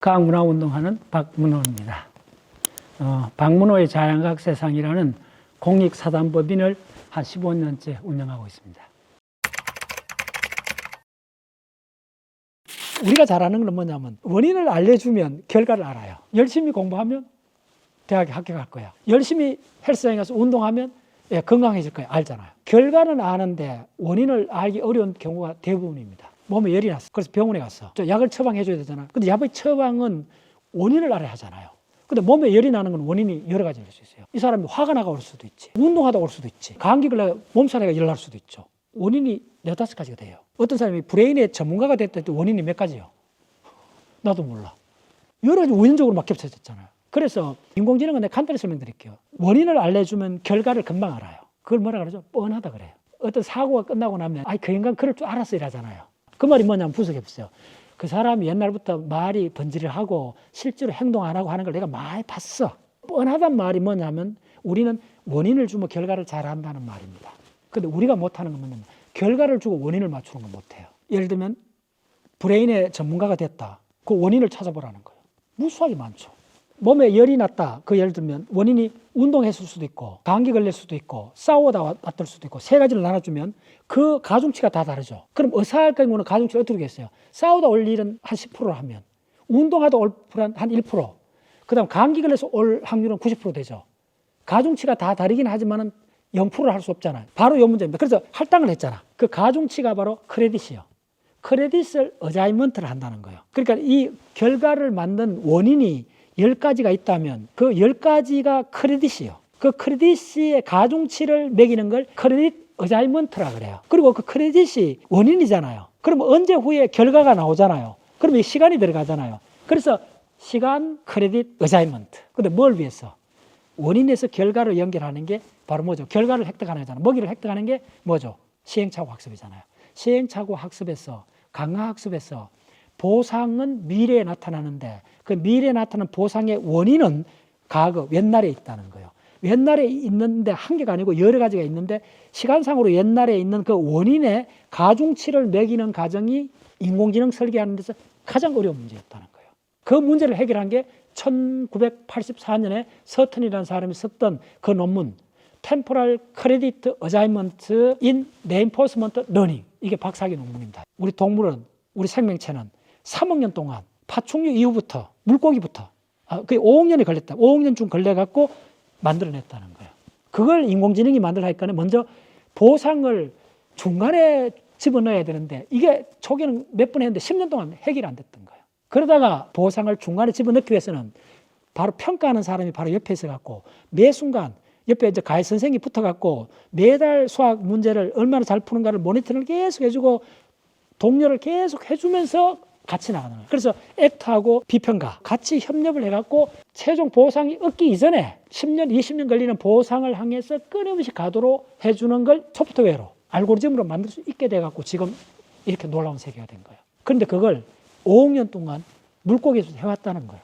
강문화 운동하는 박문호입니다. 박문호의 자연과학 세상이라는 공익사단법인을 한 15년째 운영하고 있습니다. 우리가 잘하는 건 뭐냐면 원인을 알려주면 결과를 알아요. 열심히 공부하면 대학에 합격할 거야. 열심히 헬스장에 가서 운동하면 건강해질 거야. 알잖아요. 결과는 아는데 원인을 알기 어려운 경우가 대부분입니다. 몸에 열이 났어. 그래서 병원에 갔어. 약을 처방해 줘야 되잖아. 근데 약의 처방은 원인을 알아야 하잖아요. 근데 몸에 열이 나는 건 원인이 여러 가지일 수 있어요. 이 사람이 화가 나가 올 수도 있지. 운동하다 올 수도 있지. 감기 걸려 몸살이가 열 날 수도 있죠. 원인이 4-5가지가 돼요. 어떤 사람이 브레인의 전문가가 됐을 때 원인이 몇 가지요? 나도 몰라. 여러 가지 원인적으로 막 겹쳐졌잖아요. 그래서 인공지능은 내가 간단히 설명드릴게요. 원인을 알려주면 결과를 금방 알아요. 그걸 뭐라 그러죠? 뻔하다 그래요. 어떤 사고가 끝나고 나면 그 인간 그럴 줄 알았어 이러잖아요. 그 말이 뭐냐면 분석해 보세요. 그 사람이 옛날부터 말이 번지를 하고 실제로 행동 안 하고 하는 걸 내가 많이 봤어. 뻔하단 말이 뭐냐면 우리는 원인을 주면 결과를 잘 한다는 말입니다. 근데 우리가 못하는 건 뭐냐면 결과를 주고 원인을 맞추는 건 못해요. 예를 들면 브레인의 전문가가 됐다. 그 원인을 찾아보라는 거예요. 무수하게 많죠. 몸에 열이 났다. 그 예를 들면 원인이 운동했을 수도 있고 감기 걸릴 수도 있고 싸우다 왔을 수도 있고 세 가지를 나눠주면 그 가중치가 다 다르죠. 그럼 의사할 경우는 가중치를 어떻게 하겠어요? 싸우다 올 일은 한 10%를 하면 운동하다 올 일은 한 1%, 그 다음 감기 걸려서 올 확률은 90% 되죠. 가중치가 다 다르긴 하지만 0%를 할 수 없잖아요. 바로 이 문제입니다. 그래서 할당을 했잖아. 그 가중치가 바로 크레딧이요. 크레딧을 어자이먼트를 한다는 거예요. 그러니까 이 결과를 만든 원인이 10가지가 있다면 그 10가지가 크레딧이요. 그 크레딧의 가중치를 매기는 걸 크레딧 어자이먼트라 그래요. 그리고 그 크레딧이 원인이잖아요. 그럼 언제 후에 결과가 나오잖아요. 그러면 시간이 들어가잖아요. 그래서 시간 크레딧 어자이먼트. 근데 뭘 위해서? 원인에서 결과를 연결하는 게 바로 뭐죠? 결과를 획득하는 거잖아요. 먹이를 획득하는 게 뭐죠? 시행착오 학습이잖아요. 시행착오 학습에서 강화학습에서 보상은 미래에 나타나는데 그 미래에 나타나는 보상의 원인은 과거, 옛날에 있다는 거예요. 옛날에 있는데 한 개가 아니고 여러 가지가 있는데 시간상으로 옛날에 있는 그 원인의 가중치를 매기는 과정이 인공지능 설계하는 데서 가장 어려운 문제였다는 거예요. 그 문제를 해결한 게 1984년에 서턴이라는 사람이 썼던 그 논문 Temporal Credit Assignment in Reinforcement Learning. 이게 박사학위 논문입니다. 우리 동물은, 우리 생명체는 3억 년 동안 파충류 이후부터 물고기부터 거의 5억 년이 걸렸다. 5억 년 중 걸려갖고 만들어냈다는 거예요. 그걸 인공지능이 만들어니까 먼저 보상을 중간에 집어넣어야 되는데 이게 초기에는 몇 번 했는데 10년 동안 해결이 안 됐던 거예요. 그러다가 보상을 중간에 집어넣기 위해서는 바로 평가하는 사람이 바로 옆에 있어갖고 매 순간 옆에 이제 가해 선생님이 붙어갖고 매달 수학 문제를 얼마나 잘 푸는가를 모니터링을 계속 해주고 동료를 계속 해주면서 같이 나가는 거예요. 그래서 액트하고 비평가 같이 협력을 해갖고 최종 보상이 얻기 이전에 10년, 20년 걸리는 보상을 향해서 끊임없이 가도록 해주는 걸 소프트웨어로, 알고리즘으로 만들 수 있게 돼갖고 지금 이렇게 놀라운 세계가 된 거예요. 그런데 그걸 5억 년 동안 물고기에서 해왔다는 거예요.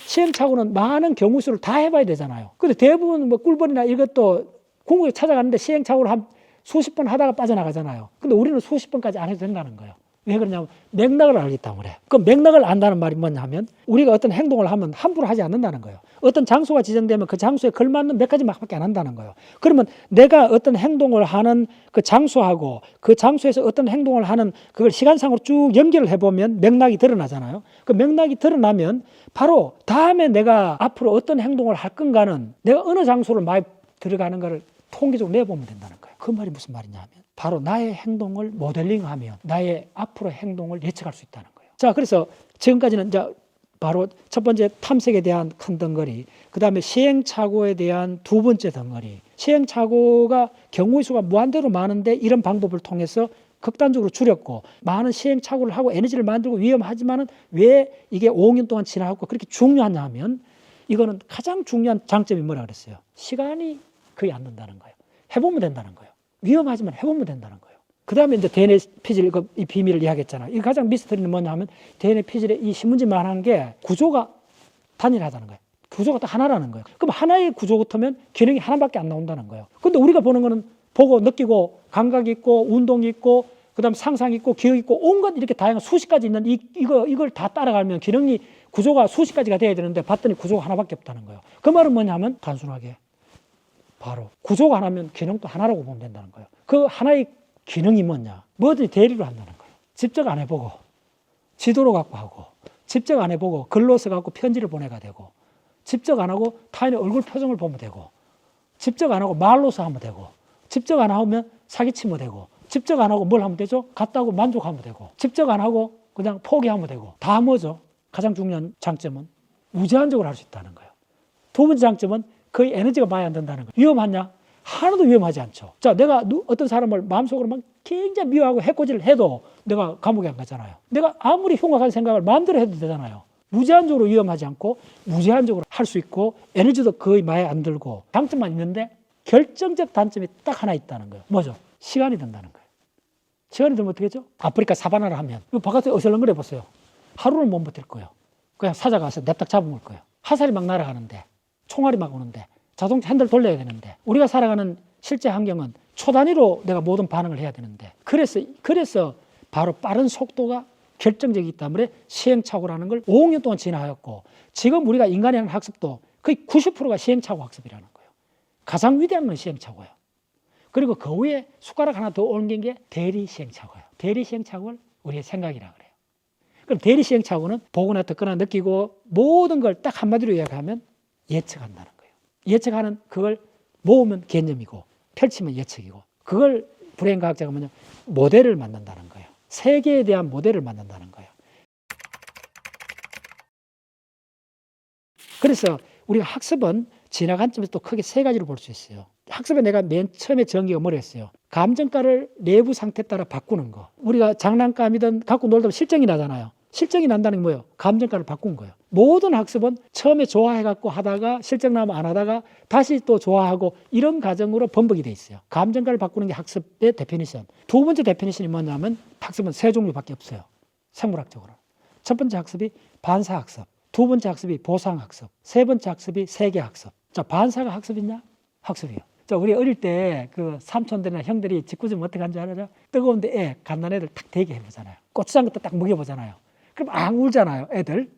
시행착오는 많은 경우 수를 다 해봐야 되잖아요. 근데 대부분 뭐 꿀벌이나 이것도 궁극에 찾아가는데 시행착오를 한 수십 번 하다가 빠져나가잖아요. 근데 우리는 수십 번까지 안 해도 된다는 거예요. 왜 그러냐면 맥락을 알기 때문에. 그 맥락을 안다는 말이 뭐냐 하면 우리가 어떤 행동을 하면 함부로 하지 않는다는 거예요. 어떤 장소가 지정되면 그 장소에 걸맞는 몇 가지 밖에 안 한다는 거예요. 그러면 내가 어떤 행동을 하는 그 장소하고 그 장소에서 어떤 행동을 하는 그걸 시간상으로 쭉 연결을 해보면 맥락이 드러나잖아요. 그 맥락이 드러나면 바로 다음에 내가 앞으로 어떤 행동을 할 건가는 내가 어느 장소를 많이 들어가는 거를 통계적으로 내보면 된다는 거예요. 그 말이 무슨 말이냐 하면 바로 나의 행동을 모델링하면 나의 앞으로의 행동을 예측할 수 있다는 거예요. 자, 그래서 지금까지는 이제 바로 첫 번째 탐색에 대한 큰 덩어리, 그 다음에 시행착오에 대한 두 번째 덩어리. 시행착오가 경우의 수가 무한대로 많은데 이런 방법을 통해서 극단적으로 줄였고 많은 시행착오를 하고 에너지를 만들고 위험하지만은 왜 이게 5억 년 동안 지나고 그렇게 중요하냐 하면 이거는 가장 중요한 장점이 뭐라 그랬어요? 시간이 거의 안 든다는 거예요. 해보면 된다는 거예요. 위험하지만 해보면 된다는 거예요. 그 다음에 이제 DNA 피질, 이 비밀을 이야기했잖아요. 이 가장 미스터리는 뭐냐 하면 DNA 피질의 이 신문지만 하는 게 구조가 단일하다는 거예요. 구조가 딱 하나라는 거예요. 그럼 하나의 구조 같으면 기능이 하나밖에 안 나온다는 거예요. 근데 우리가 보는 거는 보고 느끼고 감각이 있고 운동이 있고 그다음 상상 있고 기억 있고 온갖 이렇게 다양한 수십 가지 있는 이걸 다 따라가면 기능이 구조가 수십 가지가 돼야 되는데 봤더니 구조가 하나밖에 없다는 거예요. 그 말은 뭐냐면 단순하게 바로 구조가 하나면 기능도 하나라고 보면 된다는 거예요. 그 하나의 기능이 뭐냐? 뭐든지 대리로 한다는 거예요. 집적 안 해보고 지도로 갖고 하고 집적 안 해보고 글로 써갖고 편지를 보내가 되고 집적 안 하고 타인의 얼굴 표정을 보면 되고 집적 안 하고 말로서 하면 되고 집적 안 하면 사기치면 되고 집적 안 하고 뭘 하면 되죠? 갔다고 만족하면 되고 집적 안 하고 그냥 포기하면 되고 다 뭐죠? 가장 중요한 장점은 무제한적으로 할 수 있다는 거예요. 두 번째 장점은 거의 에너지가 많이 안 든다는 거예요. 위험하냐? 하나도 위험하지 않죠. 자, 내가 어떤 사람을 마음속으로 막 굉장히 미워하고 해코지를 해도 내가 감옥에 안 가잖아요. 내가 아무리 흉악한 생각을 마음대로 해도 되잖아요. 무제한적으로 위험하지 않고 무제한적으로 할 수 있고 에너지도 거의 많이 안 들고 장점만 있는데 결정적 단점이 딱 하나 있다는 거예요. 뭐죠? 시간이 든다는 거예요. 시간이 들면 어떻게 하죠? 아프리카 사바나를 하면 바깥에 어슬렁거려 보세요. 하루는 못 버틸 거예요. 그냥 찾아가서 냅딱 잡아먹을 거예요. 화살이 막 날아가는데 총알이 막 오는데 자동차 핸들 돌려야 되는데 우리가 살아가는 실제 환경은 초 단위로 내가 모든 반응을 해야 되는데 그래서 바로 빠른 속도가 결정적이기 때문에 시행착오라는 걸 5억 년 동안 진화하였고 지금 우리가 인간이 하는 학습도 거의 90%가 시행착오 학습이라는 거예요. 가장 위대한 건 시행착오예요. 그리고 그 위에 숟가락 하나 더 옮긴 게 대리 시행착오예요. 대리 시행착오를 우리의 생각이라고 그래요. 그럼 대리 시행착오는 보거나 듣거나 느끼고 모든 걸 딱 한마디로 이야기하면 예측한다는 거예요. 예측하는 그걸 모으면 개념이고 펼치면 예측이고 그걸 브레인 과학자가 뭐냐 모델을 만든다는 거예요. 세계에 대한 모델을 만든다는 거예요. 그래서 우리가 학습은 진화 관점에서 또 크게 세 가지로 볼 수 있어요. 학습에 내가 맨 처음에 전기가 뭐랬어요? 감정가를 내부 상태에 따라 바꾸는 거. 우리가 장난감이든 갖고 놀다 보면 실증이 나잖아요. 실증이 난다는 게 뭐예요? 감정가를 바꾼 거예요. 모든 학습은 처음에 좋아해갖고 하다가 실증 나면 안 하다가 다시 또 좋아하고 이런 과정으로 번복이 돼 있어요. 감정가를 바꾸는 게 학습의 데피니션. 두 번째 데피니션이 뭐냐면 학습은 세 종류밖에 없어요. 생물학적으로. 첫 번째 학습이 반사학습. 두 번째 학습이 보상학습. 세 번째 학습이 세계학습. 자, 반사가 학습이냐? 학습이에요. 자, 우리 어릴 때 그 삼촌들이나 형들이 직구좀 어떻게 하는지 알아요? 뜨거운데 갓난 애들 탁 대게 해보잖아요. 고추장 것도 딱 먹여보잖아요. 그럼 앙 울잖아요, 애들.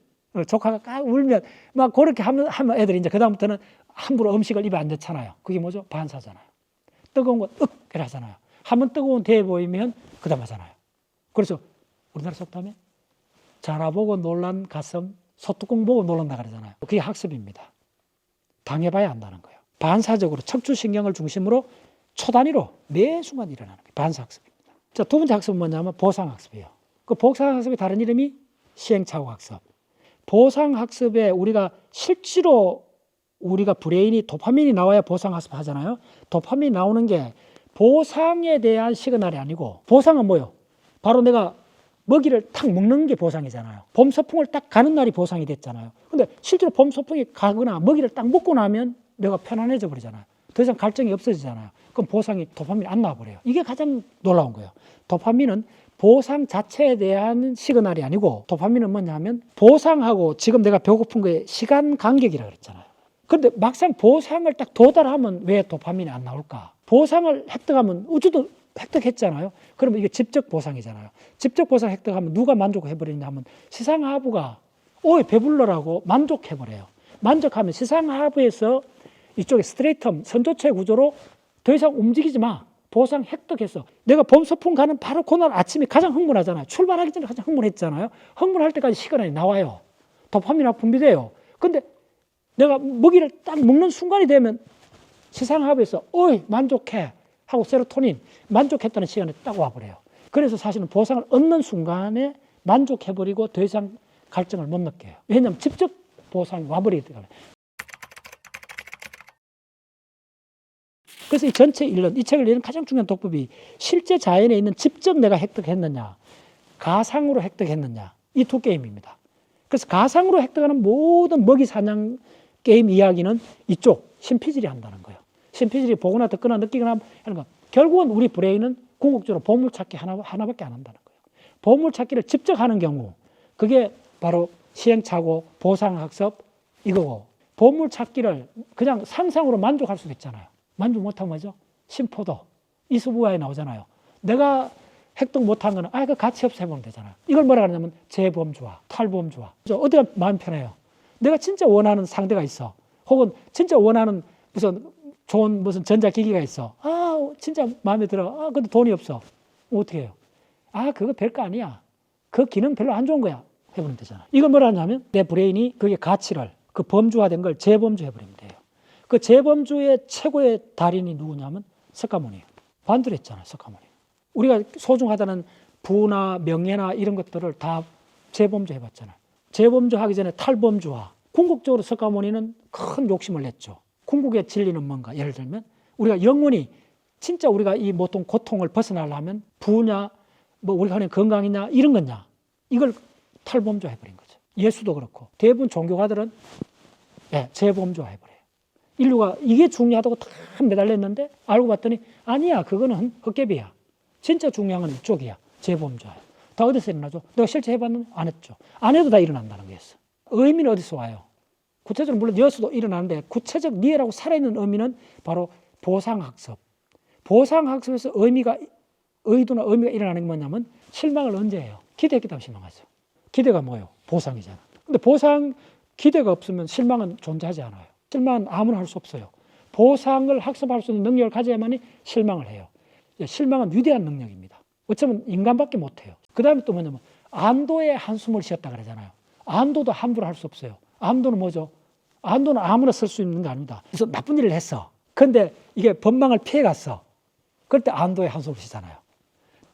조카가 깍 울면 막 그렇게 하면 애들이 이제 그다음부터는 함부로 음식을 입에 안 넣잖아요. 그게 뭐죠? 반사잖아요. 뜨거운 거 이렇게 하잖아요. 한번 뜨거운 데 보이면 그다음 하잖아요. 그래서 우리나라 속담에 자라보고 놀란 가슴 소뚜껑 보고 놀란다 그러잖아요. 그게 학습입니다. 당해봐야 한다는 거예요. 반사적으로 척추신경을 중심으로 초단위로 매 순간 일어나는 게 반사학습입니다. 자, 두 번째 학습은 뭐냐면 보상학습이에요. 그 보상학습의 다른 이름이 시행착오학습. 보상학습에 우리가 실제로 우리가 브레인이 도파민이 나와야 보상학습 하잖아요. 도파민이 나오는 게 보상에 대한 시그널이 아니고 보상은 뭐예요? 바로 내가 먹이를 탁 먹는 게 보상이잖아요. 봄 서풍을 딱 가는 날이 보상이 됐잖아요. 근데 실제로 봄 서풍이 가거나 먹이를 딱 먹고 나면 내가 편안해져 버리잖아요. 더 이상 갈증이 없어지잖아요. 그럼 보상이 도파민이 안 나와버려요. 이게 가장 놀라운 거예요. 도파민은 보상 자체에 대한 시그널이 아니고 도파민은 뭐냐 하면 보상하고 지금 내가 배고픈 거에 시간 간격이라고 그랬잖아요. 그런데 막상 보상을 딱 도달하면 왜 도파민이 안 나올까? 보상을 획득하면 우주도 획득했잖아요. 그러면 이게 직접 보상이잖아요. 직접 보상 획득하면 누가 만족해버리냐 하면 시상하부가 배불러라고 만족해버려요. 만족하면 시상하부에서 이쪽에 스트레이텀 선조체 구조로 더 이상 움직이지 마. 보상 획득했어. 내가 봄서풍 가는 바로 그날 아침이 가장 흥분하잖아요. 출발하기 전에 가장 흥분했잖아요. 흥분할 때까지 시간이 나와요. 도파민이 분비돼요. 근데 내가 먹이를 딱 먹는 순간이 되면 시상하부에서 만족해 하고 세로토닌 만족했다는 시간에 딱 와버려요. 그래서 사실은 보상을 얻는 순간에 만족해버리고 더 이상 갈증을 못 느껴요. 왜냐하면 직접 보상이 와버리기 때문에. 그래서 이 전체 일론, 이 책을 읽는 가장 중요한 독법이 실제 자연에 있는 직접 내가 획득했느냐, 가상으로 획득했느냐, 이 두 게임입니다. 그래서 가상으로 획득하는 모든 먹이 사냥 게임 이야기는 이쪽 신피질이 한다는 거예요. 신피질이 보거나 듣거나 느끼거나 하는 거. 결국은 우리 브레인은 궁극적으로 보물찾기 하나밖에 안 한다는 거예요. 보물찾기를 직접 하는 경우 그게 바로 시행착오, 보상학습 이거고 보물찾기를 그냥 상상으로 만족할 수도 있잖아요. 만족 못하면 뭐죠? 심포도, 이수부화에 나오잖아요. 내가 획득 못한 거는 그 가치 없어 해보면 되잖아요. 이걸 뭐라 그러냐면 재범주화, 탈범주화. 어디가 마음 편해요? 내가 진짜 원하는 상대가 있어. 혹은 진짜 원하는 무슨 좋은 무슨 전자기기가 있어. 진짜 마음에 들어. 근데 돈이 없어. 어떻게 해요? 그거 별거 아니야. 그 기능 별로 안 좋은 거야. 해보면 되잖아. 이건 뭐라 하냐면 내 브레인이 그게 가치를, 그 범주화된 걸 재범주 해버리면 돼요. 그 재범주의 최고의 달인이 누구냐면 석가모니예요. 반대로 했잖아요. 석가모니. 우리가 소중하다는 부나 명예나 이런 것들을 다 재범주 해봤잖아요. 재범주 하기 전에 탈범주화. 궁극적으로 석가모니는 큰 욕심을 냈죠. 궁극의 진리는 뭔가? 예를 들면 우리가 영원히 진짜 우리가 이 모든 고통을 벗어나려면 부냐, 뭐 우리가 하는 건강이냐 이런 거냐, 이걸 탈범주화 해버린 거죠. 예수도 그렇고 대부분 종교가들은 재범주화 해버려요. 인류가 이게 중요하다고 다 매달렸는데 알고 봤더니 아니야, 그거는 헛개비야. 진짜 중요한 건 이쪽이야. 재범주화. 다 어디서 일어나죠? 내가 실제 해봤는데 안 했죠. 안 해도 다 일어난다는 거였어. 의미는 어디서 와요? 구체적으로 물론 여수도 일어나는데 구체적 리얼하고 살아있는 의미는 바로 보상학습. 보상학습에서 의도나 의미가 일어나는 게 뭐냐면 실망을 언제 해요? 기대했기 때문에 실망하죠. 기대가 뭐예요? 보상이잖아. 근데 기대가 없으면 실망은 존재하지 않아요. 실망은 아무나 할 수 없어요. 보상을 학습할 수 있는 능력을 가져야만이 실망을 해요. 실망은 위대한 능력입니다. 어쩌면 인간밖에 못해요. 그 다음에 또 뭐냐면 안도의 한숨을 쉬었다 그러잖아요. 안도도 함부로 할 수 없어요. 안도는 뭐죠? 안도는 아무나 쓸 수 있는 게 아닙니다. 그래서 나쁜 일을 했어. 근데 이게 법망을 피해갔어. 그럴 때 안도의 한숨을 쉬잖아요.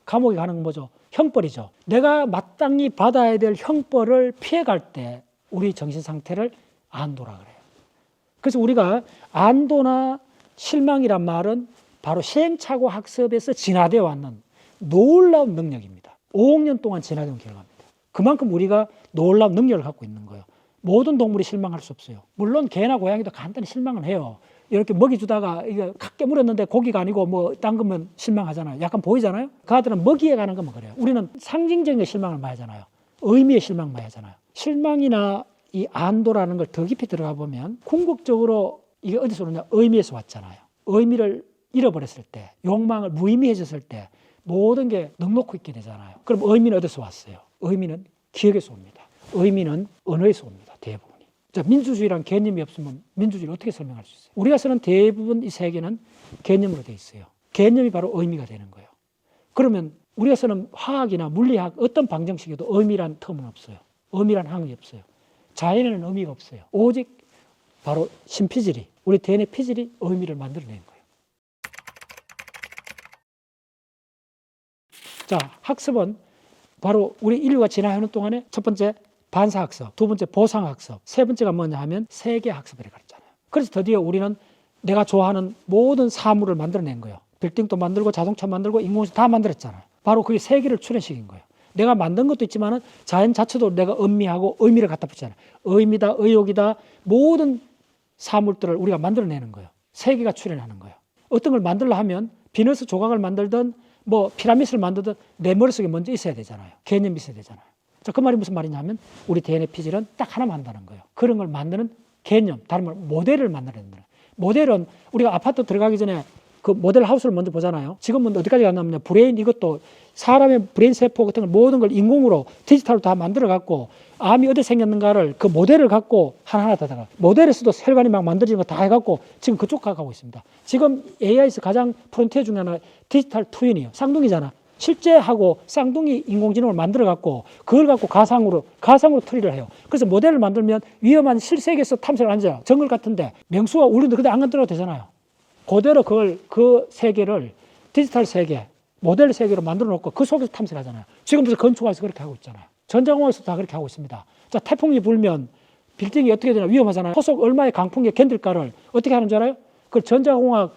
감옥에 가는 건 뭐죠? 형벌이죠. 내가 마땅히 받아야 될 형벌을 피해갈 때 우리 정신 상태를 안도라 그래요. 그래서 우리가 안도나 실망이란 말은 바로 시행착오 학습에서 진화되어 왔는 놀라운 능력입니다. 5억 년 동안 진화된 결과입니다. 그만큼 우리가 놀라운 능력을 갖고 있는 거예요. 모든 동물이 실망할 수 없어요. 물론 개나 고양이도 간단히 실망을 해요. 이렇게 먹이 주다가 이게 칵 깨물었는데 고기가 아니고 뭐 딴 거면 실망하잖아요. 약간 보이잖아요. 그들은 먹이에 가는 거면 그래요. 우리는 상징적인 실망을 많이 하잖아요. 의미의 실망 많이 하잖아요. 실망이나 이 안도라는 걸 더 깊이 들어가 보면 궁극적으로 이게 어디서 오느냐? 의미에서 왔잖아요. 의미를 잃어버렸을 때, 욕망을 무의미해졌을 때 모든 게 넉넉히 있게 되잖아요. 그럼 의미는 어디서 왔어요? 의미는 기억에서 옵니다. 의미는 언어에서 옵니다. 대부분이. 자, 민주주의란 개념이 없으면 민주주의를 어떻게 설명할 수 있어요? 우리가 쓰는 대부분 이 세계는 개념으로 되어 있어요. 개념이 바로 의미가 되는 거예요. 그러면 우리가 쓰는 화학이나 물리학 어떤 방정식에도 의미란 텀은 없어요. 의미란 항이 없어요. 자연에는 의미가 없어요. 오직 바로 신피질이, 우리 DNA 피질이 의미를 만들어내는 거예요. 자, 학습은 바로 우리 인류가 진화하는 동안에 첫 번째 반사학습, 두 번째 보상학습, 세 번째가 뭐냐 하면 세계학습을 가르쳤잖아요. 그래서 드디어 우리는 내가 좋아하는 모든 사물을 만들어낸 거예요. 빌딩도 만들고 자동차 만들고 인공지능 다 만들었잖아요. 바로 그게 세계를 출현시킨 거예요. 내가 만든 것도 있지만 자연 자체도 내가 음미하고 의미를 갖다 붙이잖아요. 의미다, 의욕이다, 모든 사물들을 우리가 만들어내는 거예요. 세계가 출현하는 거예요. 어떤 걸 만들려 하면 비너스 조각을 만들든 뭐 피라미드를 만들든 내 머릿속에 먼저 있어야 되잖아요. 개념이 있어야 되잖아요. 자, 그 말이 무슨 말이냐 하면 우리 DNA 피질은 딱 하나 만드는 거예요. 그런 걸 만드는 개념, 다른 말로 모델을 만들어내는 거예요. 모델은 우리가 아파트 들어가기 전에 그 모델 하우스를 먼저 보잖아요. 지금은 어디까지 갔냐면 브레인, 이것도 사람의 브레인 세포 같은 걸 모든 걸 인공으로 디지털로 다 만들어 갖고 암이 어디 생겼는가를 그 모델을 갖고 하나하나 다다가 모델에서도 혈관이 막 만들어지는 거 다 해갖고 지금 그쪽 가고 있습니다. 지금 AI에서 가장 프론티어 중에 하나 디지털 트윈이에요. 쌍둥이잖아. 실제하고 쌍둥이 인공지능을 만들어 갖고 그걸 갖고 가상으로 트리를 해요. 그래서 모델을 만들면 위험한 실세계에서 탐색을 앉아요. 정글 같은데 명수가 울리는데 그때 안 건드려도 되잖아요. 그대로 그 세계를 디지털 세계, 모델 세계로 만들어 놓고 그 속에서 탐색하잖아요. 지금부터 건축학에서 그렇게 하고 있잖아요. 전자공학에서도 다 그렇게 하고 있습니다. 자, 태풍이 불면 빌딩이 어떻게 되나 위험하잖아요. 소속 얼마의 강풍에 견딜까를 어떻게 하는 줄 알아요? 그걸 전자공학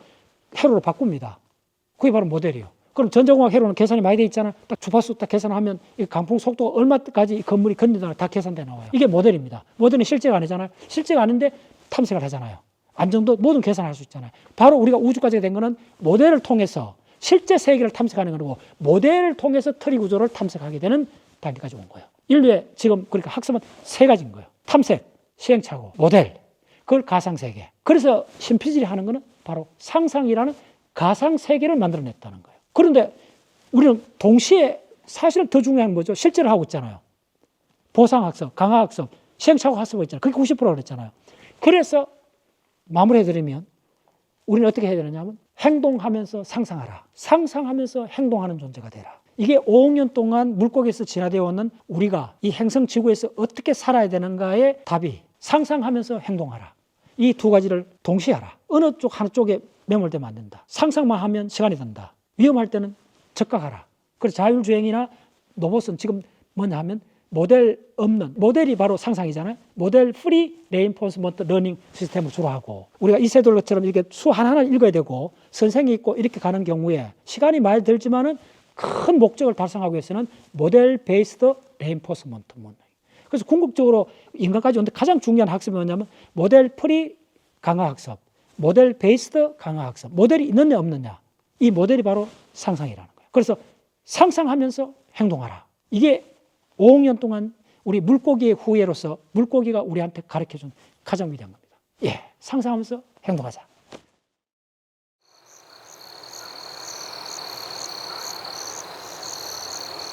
회로로 바꿉니다. 그게 바로 모델이에요. 그럼 전자공학 회로는 계산이 많이 돼 있잖아요. 딱 주파수 딱 계산하면 이 강풍 속도가 얼마까지 이 건물이 견디나 다 계산돼 나와요. 이게 모델입니다. 모델은 실제가 아니잖아요. 실제가 아닌데 탐색을 하잖아요. 안정도 모든 계산할 수 있잖아요. 바로 우리가 우주까지 된 거는 모델을 통해서 실제 세계를 탐색하는 거고 모델을 통해서 트리 구조를 탐색하게 되는 단계까지 온 거예요. 인류의 지금 그러니까 학습은 세 가지인 거예요. 탐색, 시행착오, 모델, 그걸 가상세계. 그래서 신피질이 하는 거는 바로 상상이라는 가상세계를 만들어냈다는 거예요. 그런데 우리는 동시에 사실은 더 중요한 거죠. 실제로 하고 있잖아요. 보상학습, 강화학습, 시행착오 학습을 있잖아요. 그게 90% 그랬잖아요. 그래서 마무리해드리면 우리는 어떻게 해야 되느냐면 행동하면서 상상하라. 상상하면서 행동하는 존재가 되라. 이게 5억 년 동안 물고기에서 진화되어 오는 우리가 이 행성 지구에서 어떻게 살아야 되는가의 답이 상상하면서 행동하라. 이 두 가지를 동시에 하라. 어느 쪽 하나 쪽에 매몰되면 안 된다. 상상만 하면 시간이 든다. 위험할 때는 적각하라. 그래서 자율주행이나 로봇은 지금 뭐냐 하면 모델 없는, 모델이 바로 상상이잖아요. 모델 프리 레인포스먼트 러닝 시스템을 주로 하고, 우리가 이세돌처럼 이렇게 수 하나하나 읽어야 되고 선생이 있고 이렇게 가는 경우에 시간이 많이 들지만은 큰 목적을 달성하기 위해서는 모델 베이스드 레인포스먼트. 그래서 궁극적으로 인간까지 오는데 가장 중요한 학습이 뭐냐면 모델 프리 강화학습, 모델 베이스드 강화학습. 모델이 있느냐 없느냐. 이 모델이 바로 상상이라는 거예요. 그래서 상상하면서 행동하라. 이게 5억 년 동안 우리 물고기의 후예로서 물고기가 우리한테 가르쳐준 가장 위대한 겁니다. 예, 상상하면서 행동하자.